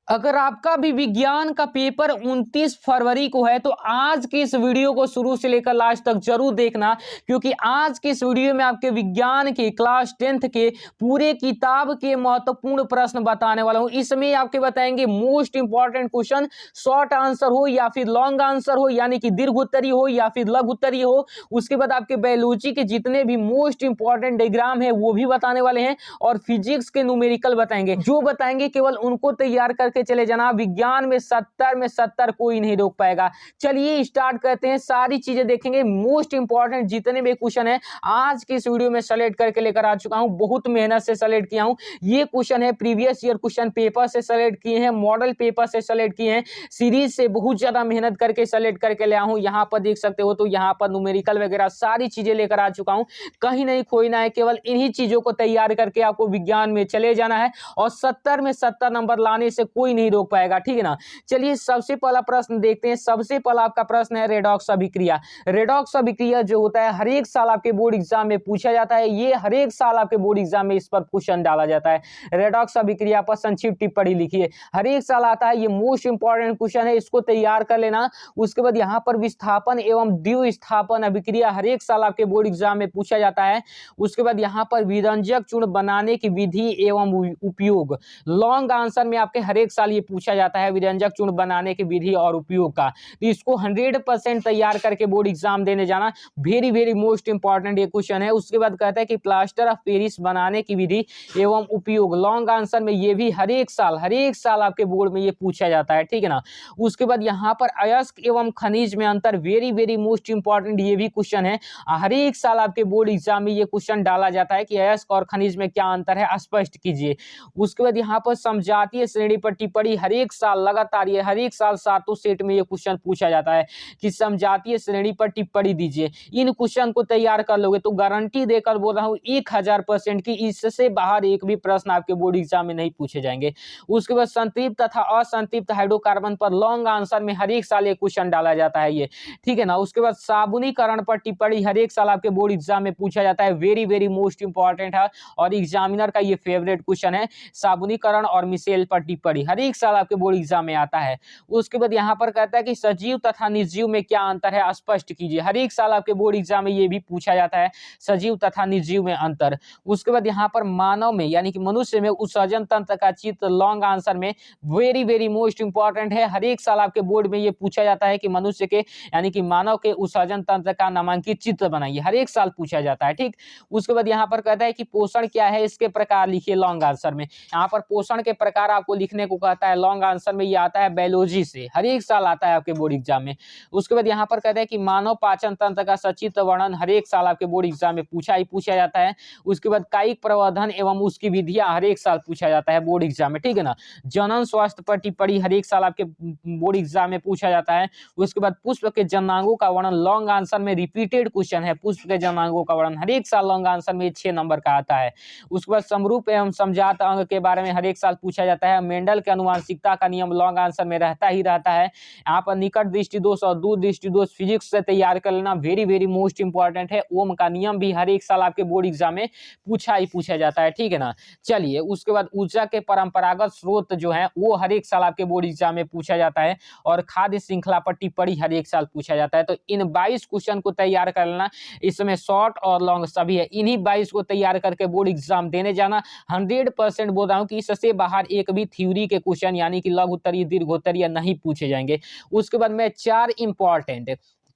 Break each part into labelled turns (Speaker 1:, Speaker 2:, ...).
Speaker 1: अगर आपका भी विज्ञान का पेपर 29 फरवरी को है तो आज की इस वीडियो को शुरू से लेकर लास्ट तक जरूर देखना, क्योंकि आज की इस वीडियो में आपके विज्ञान के क्लास 10th के पूरे किताब के महत्वपूर्ण प्रश्न बताने वाला हूं। इसमें आपके बताएंगे most important question, short answer हो या फिर लॉन्ग आंसर हो, यानी कि दीर्घ उत्तरीय हो या फिर लघु उत्तरीय हो। उसके बाद आपके बायोलॉजी के जितने भी मोस्ट इंपॉर्टेंट डायग्राम है वो भी बताने वाले हैं, और फिजिक्स के न्यूमेरिकल बताएंगे। जो बताएंगे केवल उनको तैयार करके चले जाना। विज्ञान में 70 कोई नहीं रोक पाएगा। चलिए स्टार्ट करते हैं, सारी चीजें देखेंगे। मोस्ट इंपॉर्टेंट जितने भी क्वेश्चन है आज की इस वीडियो में सेलेक्ट करके लेकर आ चुका हूं। बहुत मेहनत से सेलेक्ट किया हूं। ये क्वेश्चन है प्रीवियस ईयर क्वेश्चन पेपर से सेलेक्ट किए हैं, मॉडल पेपर से सेलेक्ट किए हैं, सीरीज से बहुत ज्यादा मेहनत करके सेलेक्ट करके ले आया हूं। यहां पर देख सकते हो तो यहां पर न्यूमेरिकल वगैरह सारी चीजें लेकर आ चुका हूं। कहीं नहीं खोना है, केवल इन्हीं चीजों को तैयार करके आपको विज्ञान में चले जाना है, और 70 में 70 नंबर लाने से कोई नहीं रोक पाएगा, ठीक है ना। चलिए सबसे पहला प्रश्न देखते हैं। सबसे पहला आपका प्रश्न है रेडॉक्स अभिक्रिया। रेडॉक्स अभिक्रिया जो होता है हर एक साल आपके बोर्ड एग्जाम में पूछा जाता है। ये हर एक साल आपके बोर्ड एग्जाम में इस पर क्वेश्चन डाला जाता है। रेडॉक्स अभिक्रिया पर संक्षिप्त टिप्पणी लिखिए। हर एक साल आता है, ये मोस्ट इंपॉर्टेंट क्वेश्चन है, इसको तैयार कर लेना। उसके बाद यहाँ पर विस्थापन एवं द्विस्थापन अभिक्रिया हर एक साल आपके बोर्ड एग्जाम में पूछा जाता है। उसके बाद यहाँ पर विरंजक चूर्ण बनाने की विधि एवं उपयोग, लॉन्ग आंसर में आपके हर एक साल ये पूछा जाता है, विरंजक चूर्ण बनाने की विधि और उपयोग का। तो इसको 100% तैयार करके बोर्ड एग्जाम देने जाना। वेरी वेरी मोस्ट इंपॉर्टेंट ये क्वेश्चन है। उसके बाद कहता है कि प्लास्टर ऑफ पेरिस बनाने की विधि एवं उपयोग, लॉन्ग आंसर में ये भी हर एक साल आपके बोर्ड में ये पूछा जाता है, ठीक है ना। उसके बाद यहाँ पर अयस्क एवं खनिज में अंतर, वेरी वेरी मोस्ट इंपॉर्टेंट ये भी क्वेश्चन है। हर एक साल आपके बोर्ड एग्जाम में ये क्वेश्चन डाला जाता है कि अयस्क और खनिज में क्या अंतर है, स्पष्ट कीजिए। उसके बाद यहाँ पर समजातीय श्रेणी पर टिप्पणी, हर एक साल लगातार ये हर एक साल सातों सेट में ये क्वेश्चन पूछा जाता है कि समजातीय श्रेणी पर टिप्पणी दीजिए। इन क्वेश्चन को तैयार कर लोगे तो गारंटी देकर बोल रहा हूँ 1000% की इससे बाहर एक भी प्रश्न आपके बोर्ड एग्जाम में नहीं पूछे जाएंगे। उसके बाद संतृप्त तथा असंतृप्त हाइड्रोकार्बन पर लॉन्ग आंसर में हर एक साल ये क्वेश्चन डाला जाता है, ये ठीक है ना। उसके बाद साबुनीकरण पर टिप्पणी हर एक साल आपके बोर्ड एग्जाम में पूछा जाता है, वेरी वेरी मोस्ट इंपॉर्टेंट है और एग्जामिनर का ये फेवरेट क्वेश्चन है। साबुनीकरण और मिसेल पर टिप्पणी हर एक साल आपके बोर्ड एग्जाम में आता है। उसके बाद यहाँ पर कहता है कि सजीव तथा निर्जीव में क्या अंतर है, स्पष्ट कीजिए। हर एक साल आपके बोर्ड एग्जाम में ये भी पूछा जाता है, सजीव तथा निर्जीव में अंतर। उसके बाद यहाँ पर मानव में यानी कि मनुष्य में उत्सर्जन तंत्र का चित्र, लॉन्ग आंसर में वेरी वेरी मोस्ट इंपॉर्टेंट है। हर एक साल आपके बोर्ड में ये पूछा जाता है कि मनुष्य के यानी कि मानव के उत्सर्जन तंत्र का नामांकित चित्र बनाइए, हर एक साल पूछा जाता है, ठीक। उसके बाद यहाँ पर कहता है कि पोषण क्या है, इसके प्रकार लिखिए। लॉन्ग आंसर में यहाँ पर पोषण के प्रकार आपको लिखने को कहता है। लॉन्ग आंसर में ये आता है बायोलॉजी से, हर एक साल आता है आपके बोर्ड एग्जाम में। उसके बाद यहाँ पर कहते हैं कि मानव पाचन तंत्र का सचित्र वर्णन हर एक साल आपके बोर्ड एग्जाम में पूछा जाता है। उसके बाद कायिक प्रवर्धन एवं उसकी विधियां हर एक साल पूछा जाता है बोर्ड एग्जाम में, ठीक है ना। जनन स्वास्थ्य पर टिप्पणी हर एक साल आपके बोर्ड एग्जाम में पूछा जाता है। उसके बाद पुष्प के जनांगों का वर्णन, लॉन्ग आंसर में रिपीटेड क्वेश्चन है, पुष्प के जनांगों का वर्णन हर एक साल लॉन्ग आंसर में 6 नंबर का आता है। उसके बाद समरूप एवं समजात अंग के बारे में हर एक साल पूछा जाता है। मेंडल के अनुवांशिकता का नियम लॉन्ग आंसर में रहता है। यहाँ पर निकट दृष्टि दोष और दूर दृष्टि दोष फिजिक्स से तैयार कर लेना, वेरी वेरी मोस्ट इंपॉर्टेंट है। ओम का नियम भी हर एक साल आपके बोर्ड एग्जाम में पूछा जाता है, ठीक है ना। चलिए उसके बाद ऊर्जा के परंपरागत स्रोत जो है वो हर एक साल आपके बोर्ड एग्जाम में पूछा जाता है, और खाद्य श्रृंखला पर टिप्पणी हर एक साल पूछा जाता है। तो इन 22 क्वेश्चन को तैयार कर लेना, इसमें शॉर्ट और लॉन्ग सभी है। इन्हीं 22 को तैयार करके बोर्ड एग्जाम देने जाना। 100% बोल रहा हूँ कि इससे बाहर एक भी थ्योरी के क्वेश्चन यानी कि लघु उत्तरीय दीर्घ उत्तरीय नहीं पूछे जाएंगे। उसके बाद मैं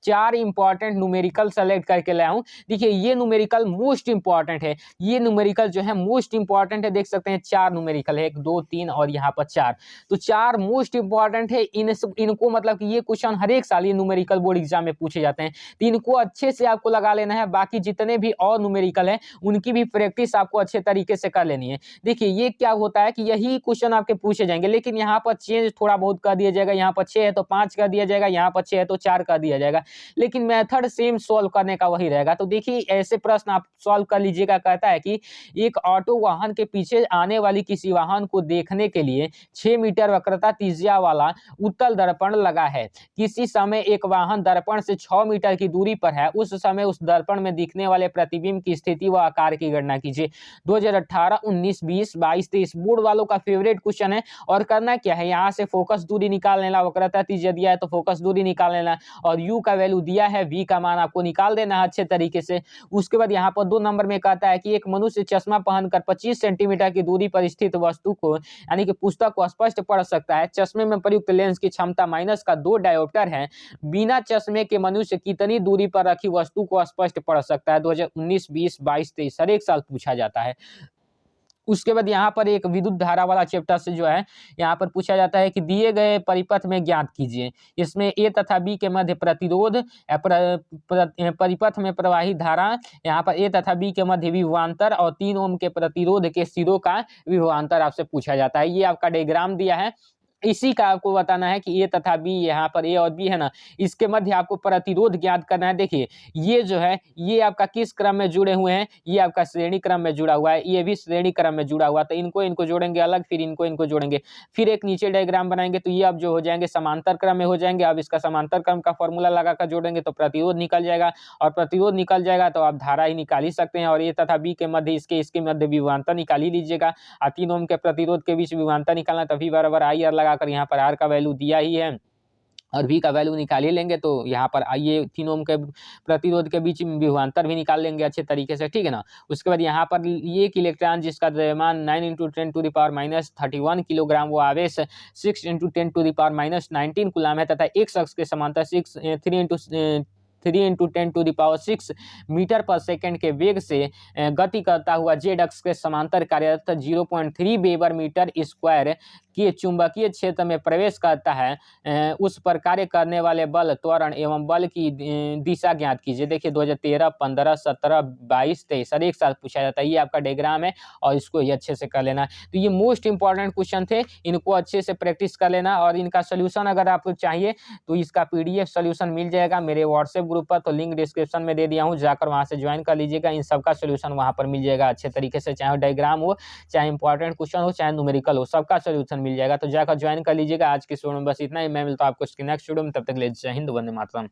Speaker 1: 4 इंपॉर्टेंट न्यूमेरिकल सेलेक्ट करके लाया हूं। देखिए ये न्यूमेरिकल मोस्ट इंपॉर्टेंट है, ये न्यूमेरिकल जो है मोस्ट इंपॉर्टेंट है। देख सकते हैं 4 न्यूमेरिकल है, 1 2 3 और यहाँ पर 4, तो 4 मोस्ट इंपॉर्टेंट है। इनको मतलब कि ये क्वेश्चन हर एक साल ये न्यूमेरिकल बोर्ड एग्जाम में पूछे जाते हैं, तो इनको अच्छे से आपको लगा लेना है। बाकी जितने भी और न्यूमेरिकल है उनकी भी प्रैक्टिस आपको अच्छे तरीके से कर लेनी है। देखिए ये क्या होता है कि यही क्वेश्चन आपके पूछे जाएंगे, लेकिन यहाँ पर चेंज थोड़ा बहुत कर दिया जाएगा। यहाँ पर 6 है तो 5 कर दिया जाएगा, यहाँ पर 6 है तो 4 कर दिया जाएगा। लेकिन मेथड सेम सॉल्व करने का वही रहेगा। तो देखिए ऐसे प्रश्न आप सॉल्व कर लीजिएगा। कहता है कि एक ऑटो वाहन के पीछे आने वाली किसी वाहन को देखने के लिए 6 मीटर वक्रता त्रिज्या वाला उत्तल दर्पण लगा है। किसी समय एक वाहन दर्पण से 6 मीटर की दूरी पर है, उस समय उस दर्पण में दिखने वाले प्रतिबिंब की स्थिति व आकार की गणना कीजिए। 2018, 19, 20, 22, 23 बोर्ड वालों का फेवरेट क्वेश्चन है। और करना क्या है, यहाँ से फोकस दूरी निकाल लेना, वक्रता त्रिज्या दिया है तो फोकस दूरी निकाल लेना, और u का वैल्यू दिया है, v का मान आपको निकाल देना है अच्छे तरीके से। उसके बाद यहाँ पर 2 नंबर में कहता है कि एक मनुष्य चश्मा पहनकर 25 सेंटीमीटर की दूरी पर स्थित वस्तु को यानी कि पुस्तक को स्पष्ट पढ़ सकता है। चश्मे में प्रयुक्त लेंस की क्षमता माइनस का 2 डायोप्टर है। बिना चश्मे के मनुष्य कितनी दूरी पर रखी वस्तु को स्पष्ट पढ़ सकता है। 2019, 20, 22, 23 हर एक साल पूछा जाता है। उसके बाद यहाँ पर एक विद्युत धारा वाला चैप्टर से जो है यहाँ पर पूछा जाता है कि दिए गए परिपथ में ज्ञात कीजिए। इसमें ए तथा बी के मध्य प्रतिरोध, परिपथ में प्रवाहित धारा, यहाँ पर ए तथा बी के मध्य विभवांतर और 3 ओम के प्रतिरोध के सिरों का विभवांतर आपसे पूछा जाता है। ये आपका डायग्राम दिया है, इसी का आपको बताना है कि ए तथा बी, यहाँ पर ए और बी है ना, इसके मध्य आपको प्रतिरोध ज्ञात करना है। देखिए ये जो है ये आपका किस क्रम में जुड़े हुए हैं, ये आपका श्रेणी क्रम में जुड़ा हुआ है, ये भी श्रेणी क्रम में जुड़ा हुआ, तो इनको जोड़ेंगे अलग, फिर इनको जोड़ेंगे, फिर एक नीचे डायग्राम बनाएंगे, तो ये अब जो हो जाएंगे समांतर क्रम में हो जाएंगे। अब इसका समांतर क्रम का फॉर्मूला लगाकर जोड़ेंगे तो प्रतिरोध निकल जाएगा, और प्रतिरोध निकल जाएगा तो आप धारा ही निकाल ही सकते हैं। और ए तथा बी के मध्य इसके मध्य विभवांतर निकाल ही लीजिएगा। 3 ओम के प्रतिरोध के बीच विभवांतर निकालना, तभी बराबर आई आर लगाकर यहाँ पर आर का वैल्यू दिया ही है और v का वैल्यू निकाल ही लेंगे, तो यहाँ पर ये 3 ओम के प्रतिरोध के बीच विभवांतर भी निकाल लेंगे अच्छे तरीके से, ठीक है ना। उसके बाद यहाँ पर ये एक इलेक्ट्रॉन जिसका द्रव्यमान 9 × 10⁻³ किलोग्राम, वो आवेश 6 × 10⁻19 कूलाम है, तथा एक शख्स के समांतर 3 × 10⁶ मीटर पर सेकंड के वेग से गति करता हुआ जेड अक्ष के समांतर कार्यरत 0.3 वेबर मीटर स्क्वायर के चुंबकीय क्षेत्र में प्रवेश करता है, उस पर कार्य करने वाले बल, त्वरण एवं बल की दिशा ज्ञात कीजिए। देखिए 2013, 15, 17, 22, 23 हर एक साल पूछा जाता है। ये आपका डायग्राम है और इसको ये अच्छे से कर लेना। तो ये मोस्ट इंपॉर्टेंट क्वेश्चन थे, इनको अच्छे से प्रैक्टिस कर लेना। और इनका सोल्यूशन अगर आपको चाहिए तो इसका PDF सोल्यूशन मिल जाएगा मेरे व्हाट्सएप ग्रुप पर, तो लिंक डिस्क्रिप्शन में दे दिया हूँ, जाकर वहाँ से ज्वाइन कर लीजिएगा। इन सबका सोल्यूशन वहाँ पर मिल जाएगा अच्छे तरीके से, चाहे डायग्राम हो, चाहे इंपॉर्टेंट क्वेश्चन हो, चाहे न्यूमेरिकल हो, सबका सोल्यूशन मिल जाएगा। तो जाकर ज्वाइन कर लीजिएगा। आज की वीडियो में बस इतना ही। मैं मिलता हूँ आपको नेक्स्ट वीडियो में, तब तक के लिए जय हिंद, वंदे मातरम।